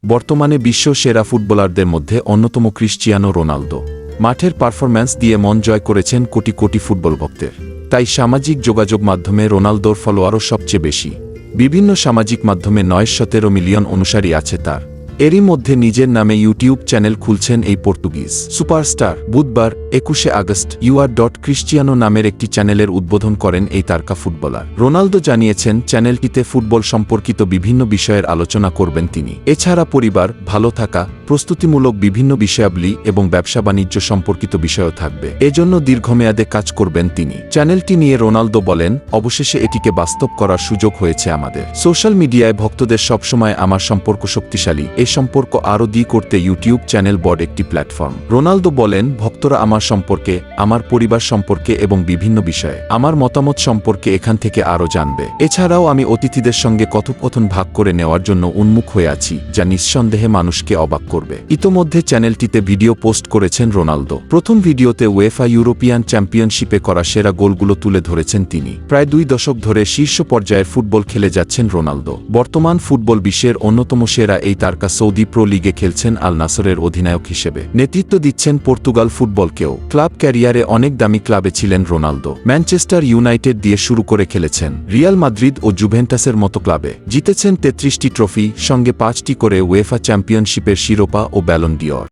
বর্তমানে বিশ্ব সেরা ফুটবলারদের মধ্যে অন্যতম ক্রিশ্চিয়ানো রোনালদো। মাঠের পারফরম্যান্স দিয়ে মন জয় করেছেন কোটি কোটি ফুটবল ভক্তের। তাই সামাজিক যোগাযোগ মাধ্যমে রোনালদোর ফলোয়ারও সবচেয়ে বেশি। বিভিন্ন সামাজিক মাধ্যমে 917 মিলিয়ন অনুসারী আছে তার। এরই মধ্যে নিজের নামে ইউটিউব চ্যানেল খুলছেন এই পর্তুগিজ সুপারস্টার। বুধবার 21 আগস্ট ক্রিশ্চিয়ানো নামের একটি চ্যানেলের উদ্বোধন করেন এই তারকা ফুটবলার। রোনালদো জানিয়েছেন চ্যানেলটিতে ফুটবল সম্পর্কিত বিভিন্ন বিষয়ের আলোচনা করবেন তিনি। এছাড়া পরিবার, ভালো থাকা, প্রস্তুতিমূলক বিভিন্ন বিষয়াবলী এবং ব্যবসা বাণিজ্য সম্পর্কিত বিষয়ও থাকবে। এজন্য দীর্ঘমেয়াদে কাজ করবেন তিনি। চ্যানেলটি নিয়ে রোনালদো বলেন, অবশেষে এটিকে বাস্তব করার সুযোগ হয়েছে আমাদের। সোশ্যাল মিডিয়ায় ভক্তদের সবসময় আমার সম্পর্ক শক্তিশালী। এই সম্পর্ক আরও করতে ইউটিউব চ্যানেল বড় একটি প্ল্যাটফর্ম। রোনালদো বলেন, ভক্তরা আমার সম্পর্কে, আমার পরিবার সম্পর্কে এবং বিভিন্ন বিষয়ে আমার মতামত সম্পর্কে এখান থেকে আরও জানবে। এছাড়াও আমি অতিথিদের সঙ্গে কথোপকথন ভাগ করে নেওয়ার জন্য উন্মুখ হয়ে আছি, যা নিঃসন্দেহে মানুষকে অবাক করবে। ইতোমধ্যে চ্যানেলটিতে ভিডিও পোস্ট করেছেন রোনালদো। প্রথম ভিডিওতে উয়েফা ইউরোপিয়ান চ্যাম্পিয়নশিপে করা সেরা গোলগুলো তুলে ধরেছেন তিনি। প্রায় 2 দশক ধরে শীর্ষ পর্যায়ের ফুটবল খেলে যাচ্ছেন রোনালদো। বর্তমান ফুটবল বিশ্বের অন্যতম সেরা এই তারকা সৌদি প্রো লিগে খেলছেন আল নাসরের অধিনায়ক হিসেবে। নেতৃত্ব দিচ্ছেন পর্তুগাল ফুটবলকেও। ক্লাব ক্যারিয়ারে অনেক দামি ক্লাবে ছিলেন রোনালদো। ম্যানচেস্টার ইউনাইটেড দিয়ে শুরু করে খেলেছেন। রিয়াল মাদ্রিদ ও জুভেন্টাসের মতো ক্লাবে জিতেছেন 33টি ট্রফি, সঙ্গে 5টি করে উয়েফা চ্যাম্পিয়নশিপের শিরোপা ও ব্যালন ডিওর।